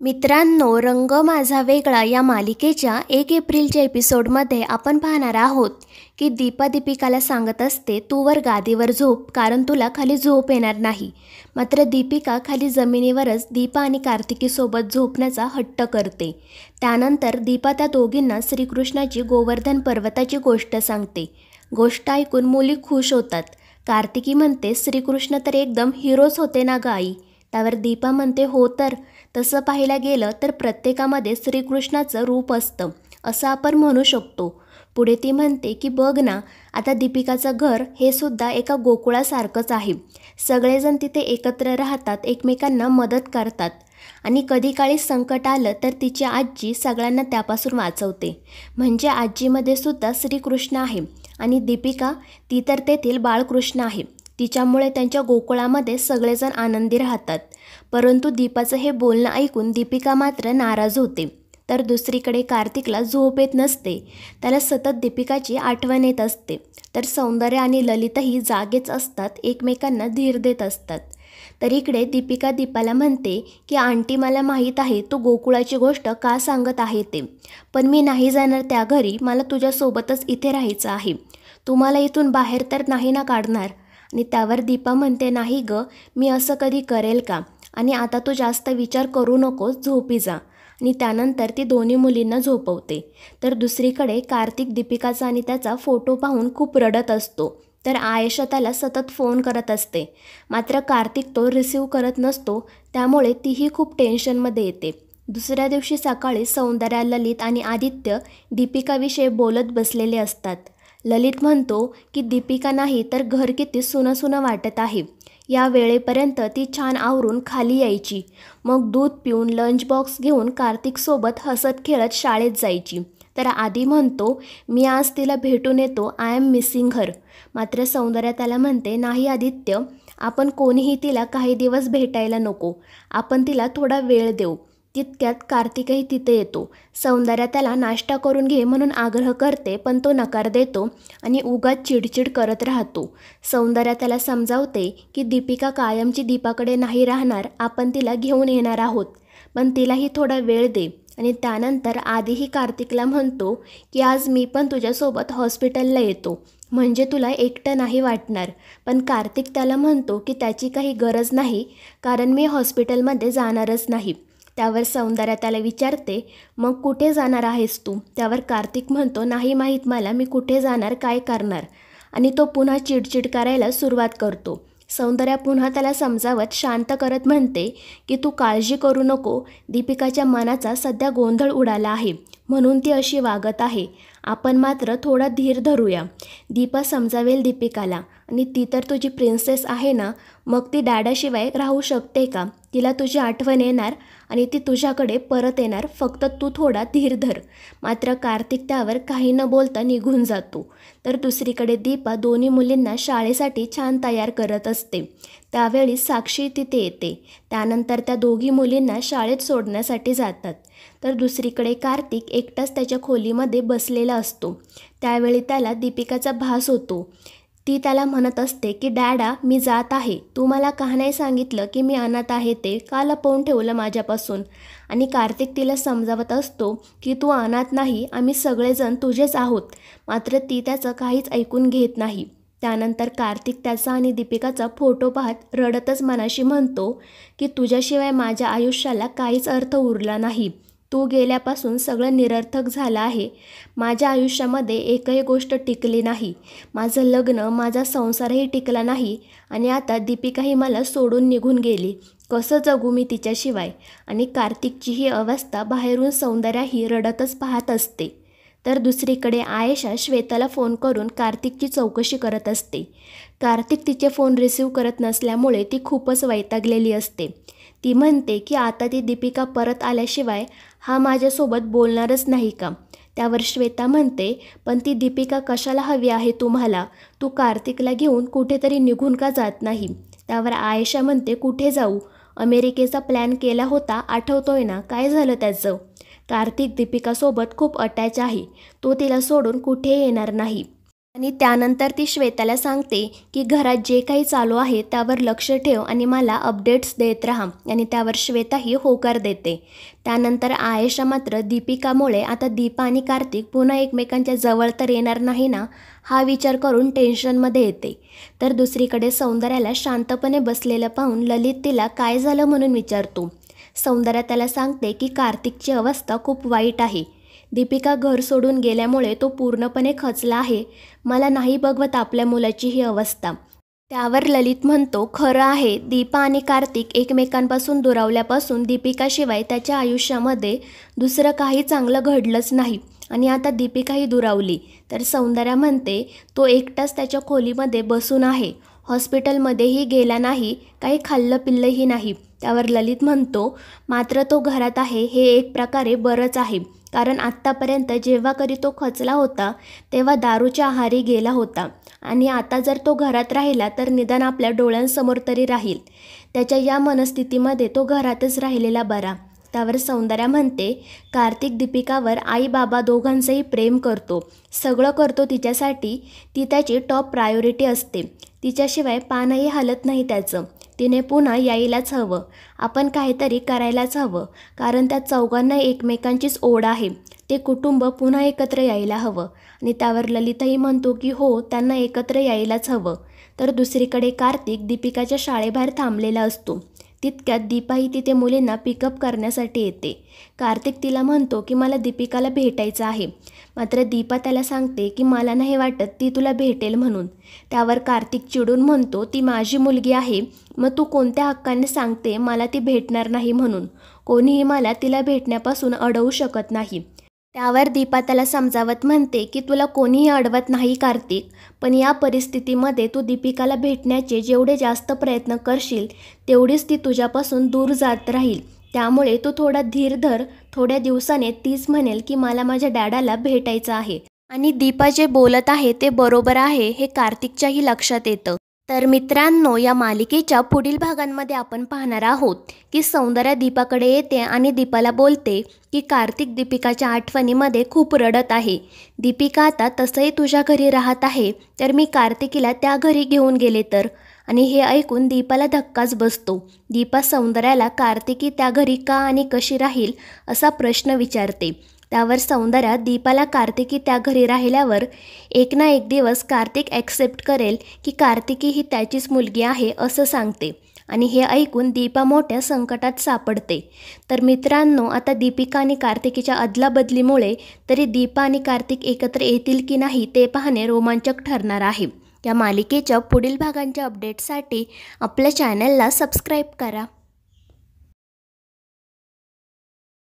मित्रांनो, रंग माझा वेगळा या मालिकेच्या 1 एप्रिलच्या एपिसोडमध्ये आपण पाहणार आहोत की दीपा दीपिकाला सांगत असते, तू वर गादीवर झोप कारण तुला खाली झोप येणार नाही. मात्र दीपिका खाली जमिनीवरच दीपा आणि कार्तिकीसोबत झोपण्याचा हट्ट करते. त्यानंतर दीपा त्या दोघींना श्रीकृष्णाची गोवर्धन पर्वताची गोष्ट सांगते. गोष्ट ऐकून मुली खुश होतात. कार्तिकी म्हणते, श्रीकृष्ण तर एकदम हिरोच होते ना ग आई. त्यावर दीपा म्हणते, हो तर तसं पाहायला गेलं तर प्रत्येकामध्ये श्रीकृष्णाचं रूप असतं असं आपण म्हणू शकतो. पुढे ती म्हणते की बघ ना, आता दीपिकाचं घर हे सुद्धा एका गोकुळासारखंच आहे. सगळेजण तिथे एकत्र राहतात, एकमेकांना मदत करतात आणि कधी काळी संकट आलं तर तिची आजी सगळ्यांना त्यापासून वाचवते. म्हणजे आजीमध्ये सुद्धा श्रीकृष्ण आहे आणि दीपिका ती तर तेथील बाळकृष्ण आहे. तिच्यामुळे त्यांच्या गोकुळामध्ये सगळेजण आनंदी राहतात. परंतु दीपाचं हे बोलणं ऐकून दीपिका मात्र नाराज होते. तर दुसरीकडे कार्तिकला झोप येत नसते. त्याला सतत दीपिकाची आठवण येत असते. तर सौंदर्य आणि ललितही जागेच असतात, एकमेकांना धीर देत असतात. तर इकडे दीपिका दीपाला म्हणते की आंटी, मला माहीत आहे तू गोकुळाची गोष्ट का सांगत आहे ते, पण मी नाही जाणार त्या घरी. मला तुझ्यासोबतच इथे राहायचं आहे. तू मला इथून बाहेर तर नाही ना काढणार. आणि त्यावर दीपा म्हणते, नाही ग, मी असं कधी करेल का. आणि आता तू जास्त विचार करू नकोस, झोपी जा. आणि त्यानंतर ती दोन्ही मुलींना झोपवते. तर दुसरीकडे कार्तिक दीपिकाचा आणि त्याचा फोटो पाहून खूप रडत असतो. तर आयशा त्याला सतत फोन करत असते. मात्र कार्तिक तो रिसीव करत नसतो. त्यामुळे तीही खूप टेन्शनमध्ये येते. दुसऱ्या दिवशी सकाळी सौंदर्या, ललित आणि आदित्य दीपिकाविषयी बोलत बसलेले असतात. ललित म्हणतो की दीपिका नाही तर घर किती सुनं सुनं वाटत आहे. या वेळेपर्यंत ती छान आवरून खाली यायची, मग दूध पिऊन लंच बॉक्स घेऊन कार्तिकसोबत हसत खेळत शाळेत जायची. तर आदी म्हणतो, मी आज तिला भेटून येतो, आय एम मिसिंग हर. मात्र सौंदर्या त्याला म्हणते, नाही आदित्य, आपण कोणीही तिला काही दिवस भेटायला नको, आपण तिला थोडा वेळ देऊ. तितक्यात कार्तिकही तिथे येतो. सौंदर्या त्याला नाश्ता करून घे म्हणून आग्रह करते, पण तो नकार देतो आणि उगाच चिडचिड करत राहतो. सौंदर्या त्याला समजावते की दीपिका कायमची दीपाकडे नाही राहणार, आपण तिला घेऊन येणार आहोत, पण तिलाही थोडा वेळ दे. आणि त्यानंतर आधीही कार्तिकला म्हणतो की आज मी पण तुझ्यासोबत हॉस्पिटलला येतो, म्हणजे तुला एकटं नाही वाटणार. पण कार्तिक त्याला म्हणतो की त्याची काही गरज नाही, कारण मी हॉस्पिटलमध्ये जाणारच नाही. त्यावर सौंदर्या त्याला विचारते, मग कुठे जाणार आहेस तू. त्यावर कार्तिक म्हणतो, नाही माहीत मला, मी कुठे जाणार, काय करणार. आणि तो पुन्हा चिडचिड करायला सुरुवात करतो. सौंदर्या पुन्हा त्याला समजावत शांत करत म्हणते की तू काळजी करू नको, दीपिकाच्या मनाचा सध्या गोंधळ उडाला आहे म्हणून ती अशी वागत आहे. आपण मात्र थोडा धीर धरूया. दीपा समजावेल दीपिकाला, आणि ती तर तुझी प्रिन्सेस आहे ना, मग ती डॅडाशिवाय राहू शकते का. तिला तुझी आठवण येणार आणि ती तुझ्याकडे परत येणार, फक्त तू थोडा धीर धर. मात्र कार्तिक त्यावर काही न बोलता निघून जातो. तर दुसरीकडे दीपा दोन्ही मुलींना शाळेसाठी छान तयार करत असते. त्यावेळी साक्षी तिथे येते. त्यानंतर त्या दोघी मुलींना शाळेत सोडण्यासाठी जातात. तर दुसरीकडे कार्तिक एकटाच त्याच्या खोलीमध्ये बसलेला असतो. त्यावेळी त्याला दीपिकाचा भास होतो. ती त्याला म्हणत असते की डॅडा, मी जात आहे, तू मला का नाही सांगितलं की मी अनाथ आहे, ते का लपवून ठेवलं माझ्यापासून. आणि कार्तिक तिला समजावत असतो की तू अनाथ नाही, आम्ही सगळेजण तुझेच आहोत. मात्र ती त्याचं काहीच ऐकून घेत नाही. त्यानंतर कार्तिक त्याचा आणि दीपिकाचा फोटो पाहत रडतच मनाशी म्हणतो की तुझ्याशिवाय माझ्या आयुष्याला काहीच अर्थ उरला नाही. तू गेल्यापासून सगळं निरर्थक झालं आहे. माझ्या आयुष्यामध्ये एकही गोष्ट टिकली नाही. माझं लग्न, माझा संसारही टिकला नाही आणि आता दीपिकाही मला सोडून निघून गेली. कसं जगू मी तिच्याशिवाय. आणि कार्तिकची ही अवस्था बाहेरून सौंदर्याही रडतच पाहत असते. तर दुसरीकडे आयशा श्वेताला फोन करून कार्तिकची चौकशी करत असते. कार्तिक तिचे फोन रिसीव करत नसल्यामुळे ती खूपच वैतागलेली असते. ती म्हणते की आता ती दीपिका परत आल्याशिवाय हा माझ्यासोबत बोलणारच नाही का. त्यावर श्वेता म्हणते, पण ती दीपिका कशाला हवी आहे तुम्हाला. तू कार्तिकला घेऊन कुठेतरी निघून का जात नाही. त्यावर आयशा म्हणते, कुठे जाऊ, अमेरिकेचा प्लॅन केला होता, आठवतोय ना, काय झालं त्याचं. कार्तिक दीपिकासोबत खूप अटॅच आहे, तो तिला सोडून कुठे येणार नाही. आणि त्यानंतर ती श्वेताला सांगते की घरात जे काही चालू आहे त्यावर लक्ष ठेव आणि मला अपडेट्स देत राहा आणि त्यावर श्वेताही होकार देते. त्यानंतर आयेशा मात्र दीपिकामुळे आता दीपा आणि कार्तिक पुन्हा एकमेकांच्या जवळ तर येणार नाही ना हा विचार करून टेन्शनमध्ये येते. तर दुसरीकडे सौंदर्याला शांतपणे बसलेलं पाहून ललित तिला काय झालं म्हणून विचारतो. सौंदर्या त्याला सांगते की कार्तिकची अवस्था खूप वाईट आहे. दीपिका घर सोडून गेल्यामुळे तो पूर्णपणे खचला आहे. मला नाही बघवत आपल्या मुलाची ही अवस्था. त्यावर ललित म्हणतो खरं आहे, दीपा आणि कार्तिक एकमेकांपासून दुरावल्यापासून दीपिकाशिवाय त्याच्या आयुष्यामध्ये दुसरं काही चांगलं घडलंच नाही आणि आता दीपिकाही दुरावली. तर सौंदर्या म्हणते तो एकटाच त्याच्या खोलीमध्ये बसून आहे, हॉस्पिटलमध्येही गेला नाही, काही खाल्लं पिल्लंही नाही. त्यावर ललित म्हणतो मात्र तो घरात आहे हे एक प्रकारे बरंच आहे, कारण आत्तापर्यंत जेव्हा कधी तो खचला होता तेव्हा दारूच्या आहारी गेला होता आणि आता जर तो घरात राहिला तर निदान आपल्या डोळ्यांसमोर तरी राहील. त्याच्या या मनस्थितीमध्ये तो घरातच राहिलेला बरा. त्यावर सौंदर्या म्हणते कार्तिक दीपिकावर आई बाबा दोघांचंही प्रेम करतो, सगळं करतो तिच्यासाठी, ती त्याची टॉप प्रायोरिटी असते. तिच्याशिवाय पानही हलत नाही त्याचं. तिने पुन्हा यायलाच हवं, आपण काहीतरी करायलाच हवं, कारण त्या चौघांना एकमेकांचीच ओढ आहे. ते कुटुंब पुन्हा एकत्र यायला हवं. आणि त्यावर ललितही म्हणतो की हो, त्यांना एकत्र यायलाच हवं. तर दुसरीकडे कार्तिक दीपिकाच्या शाळेबाहेर थांबलेला असतो. तितक्यात दीपाही तिथे मुलींना पिकअप करण्यासाठी येते. कार्तिक तिला म्हणतो की मला दीपिकाला भेटायचं आहे, मात्र दीपा त्याला सांगते की मला नाही वाटत ती तुला भेटेल म्हणून. त्यावर कार्तिक चिडून म्हणतो ती माझी मुलगी आहे, मग तू कोणत्या हक्काने सांगते मला ती भेटणार नाही म्हणून. कोणीही मला तिला भेटण्यापासून अडवू शकत नाही. त्यावर दीपा त्याला समजावत म्हणते की तुला कोणीही अडवत नाही कार्तिक, पण या परिस्थितीमध्ये तू दीपिकाला भेटण्याचे जेवढे जास्त प्रयत्न करशील तेवढीच ती तुझ्यापासून दूर जात राहील. त्यामुळे तू थोडा धीर धर, थोड्या दिवसाने तीच म्हणेल की मला माझ्या डॅडाला भेटायचं आहे. आणि दीपा जे बोलत आहे ते बरोबर आहे हे कार्तिकच्याही लक्षात येतं. तर मित्रांनो, या मालिकेच्या पुढील भागांमध्ये आपण पाहणार आहोत की सौंदर्या दीपाकडे येते आणि दीपाला बोलते की कार्तिक दीपिकाच्या आठवणीमध्ये खूप रडत आहे. दीपिका आता तसंही तुझ्या घरी राहत आहे, तर मी कार्तिकीला त्या घरी घेऊन गेले तर. आणि हे ऐकून दीपाला धक्काच बसतो. दीपा सौंदर्याला कार्तिकी त्या घरी का आणि कशी राहील असा प्रश्न विचारते. त्यावर सौंदर्या दीपाला कार्तिकी त्या घरी राहिल्यावर एक ना एक दिवस कार्तिक ॲक्सेप्ट करेल की कार्तिकी ही त्याचीच मुलगी आहे असं सांगते. आणि हे ऐकून दीपा मोठ्या संकटात सापडते. तर मित्रांनो, आता दीपिका आणि कार्तिकीच्या अदलाबदलीमुळे तरी दीपा आणि कार्तिक एकत्र येतील की नाही ते पाहणे रोमांचक ठरणार आहे. या मालिकेच्या पुढील भागांच्या अपडेटसाठी आपल्या चॅनलला सबस्क्राईब करा.